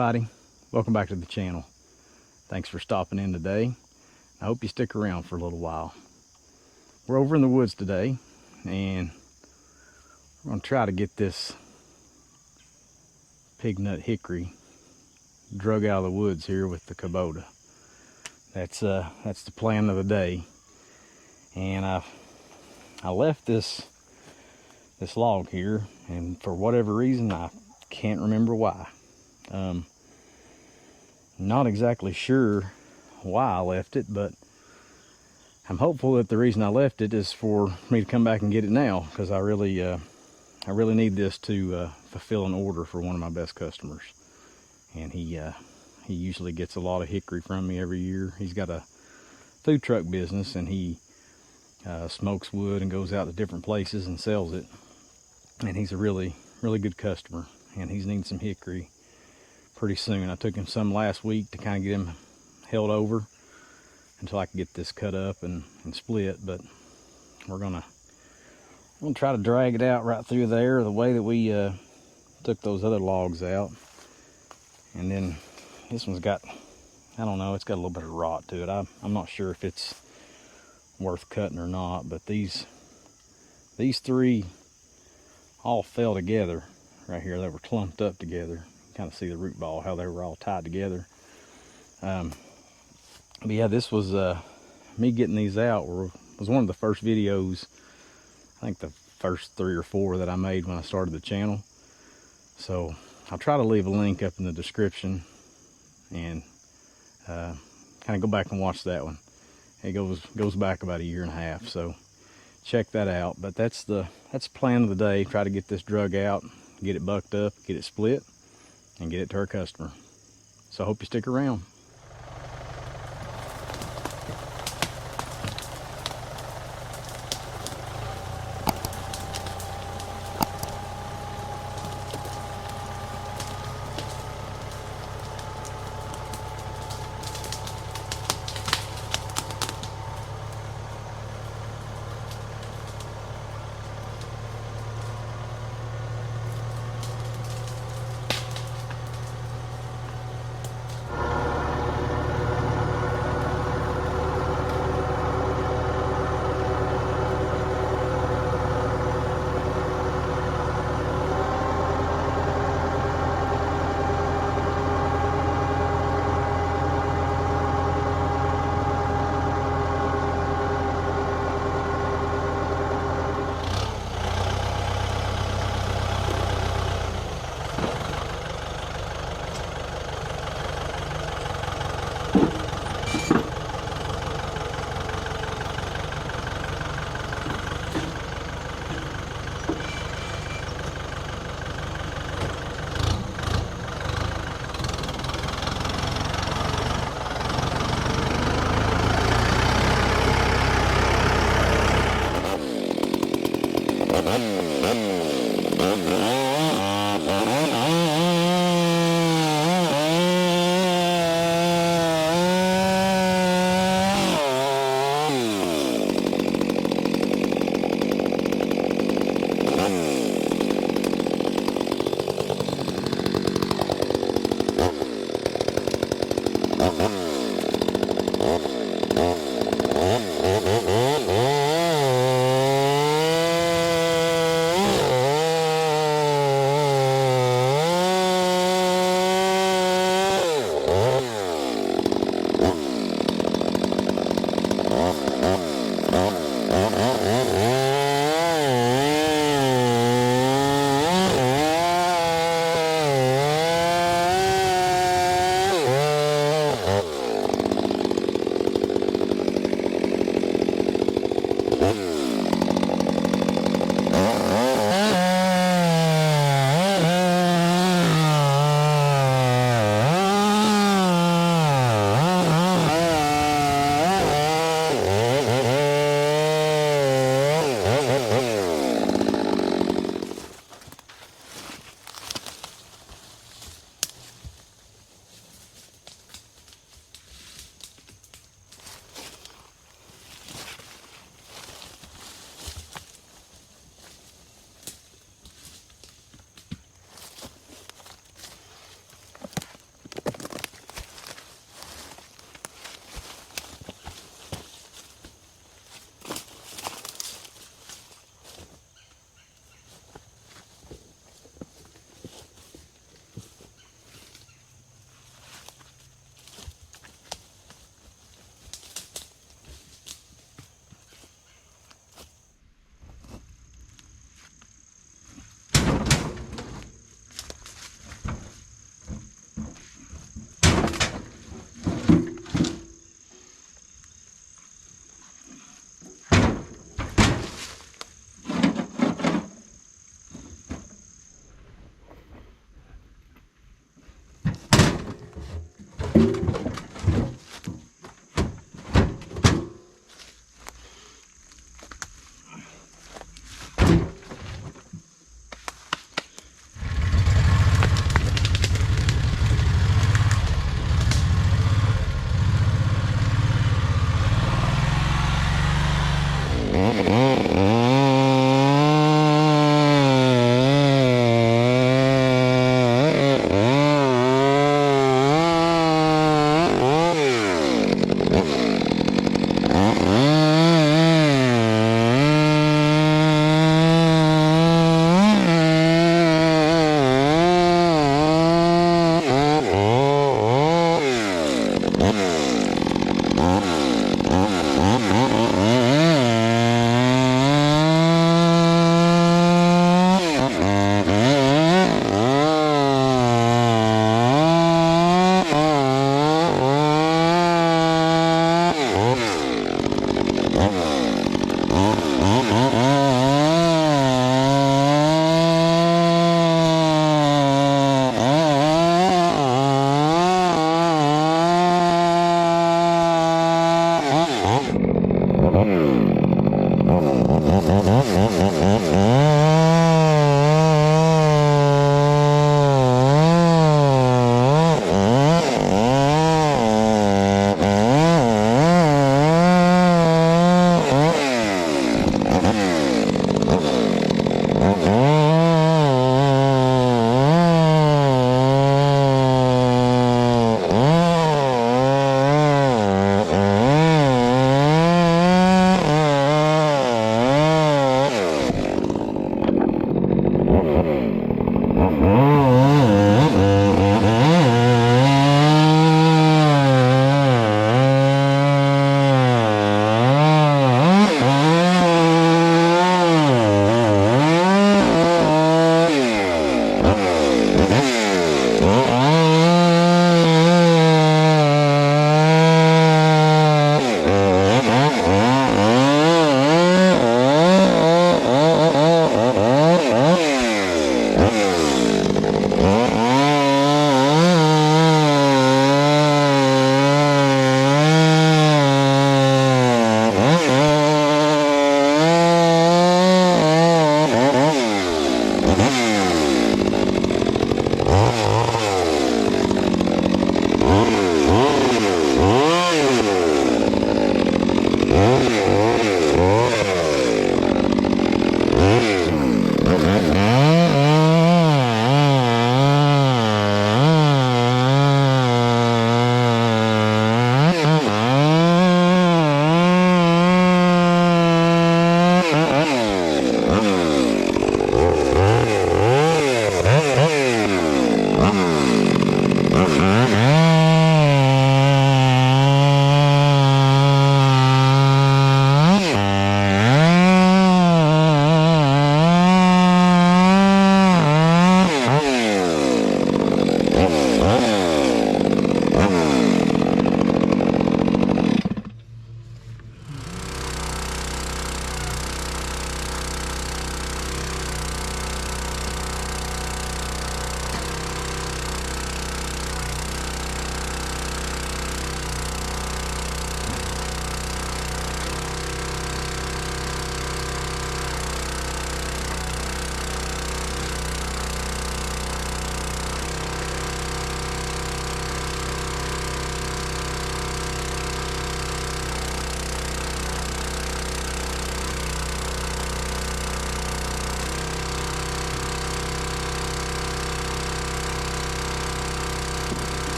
everybody, welcome back to the channel. Thanks for stopping in today. I hope you stick around for a little while. We're over in the woods today and we're going to try to get this pig nut hickory drug out of the woods here with the Kubota. That's the plan of the day. And I left this log here, and for whatever reason I can't remember why. Not exactly sure why I left it, but I'm hopeful that the reason I left it is for me to come back and get it now, because I really need this to fulfill an order for one of my best customers. And he usually gets a lot of hickory from me every year. He's got a food truck business, and he smokes wood and goes out to different places and sells it. And he's a really good customer, and he's needing some hickory pretty soon. I took him some last week to kind of get him held over until I can get this cut up and split. But we're gonna try to drag it out right through there the way that we took those other logs out. And then this one's got, I don't know, it's got a little bit of rot to it. I'm not sure if it's worth cutting or not, but these three all fell together right here. They were clumped up together. You kind of see the root ball, how they were all tied together. But yeah, this was me getting these out. Was one of the first videos, I think the first 3 or 4 that I made when I started the channel. So I'll try to leave a link up in the description and kind of go back and watch that one. It goes back about 1.5 years, so check that out. But that's the plan of the day. Try to get this drug out, get it bucked up, get it split, and get it to our customer. So I hope you stick around.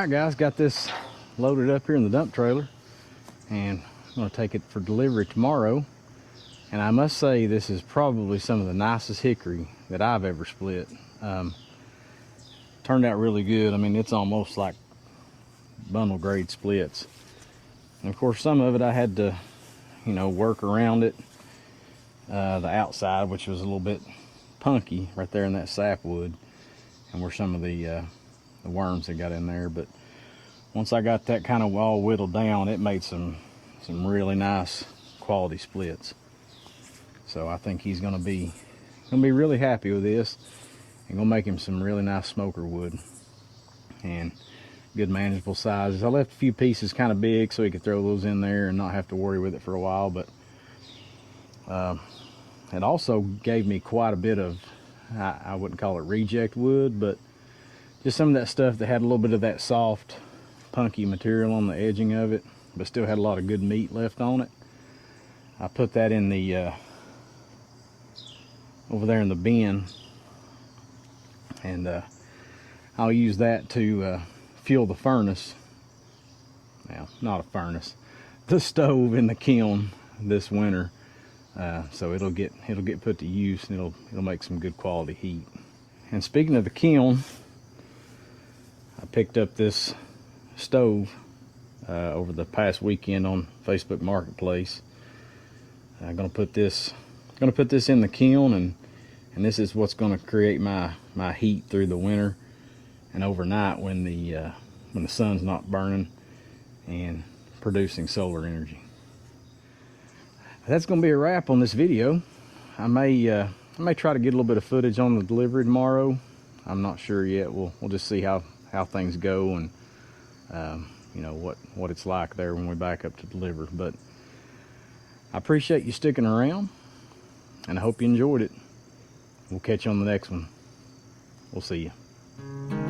Alright guys, got this loaded up here in the dump trailer, and I'm going to take it for delivery tomorrow. And I must say, this is probably some of the nicest hickory that I've ever split. Turned out really good. I mean, it's almost like bundle grade splits. And of course, some of it I had to, you know, work around it. The outside, which was a little bit punky right there in that sapwood, and where some of the worms that got in there. But once I got that kind of all whittled down, it made some really nice quality splits. So I think he's gonna be really happy with this, and gonna make him some really nice smoker wood and good manageable sizes. I left a few pieces kind of big so he could throw those in there and not have to worry with it for a while. But it also gave me quite a bit of, I wouldn't call it reject wood, but just some of that stuff that had a little bit of that soft, punky material on the edging of it, but still had a lot of good meat left on it. I put that in the, over there in the bin, and I'll use that to fuel the furnace. Now, not a furnace, the stove in the kiln this winter. So it'll get put to use, and it'll make some good quality heat. And speaking of the kiln, I picked up this stove over the past weekend on Facebook Marketplace. I'm gonna put this in the kiln, and this is what's gonna create my heat through the winter and overnight when the sun's not burning and producing solar energy. That's gonna be a wrap on this video. I may try to get a little bit of footage on the delivery tomorrow. I'm not sure yet. We'll just see how things go, and you know what it's like there when we back up to deliver. But I appreciate you sticking around, and I hope you enjoyed it. We'll catch you on the next one. We'll see you.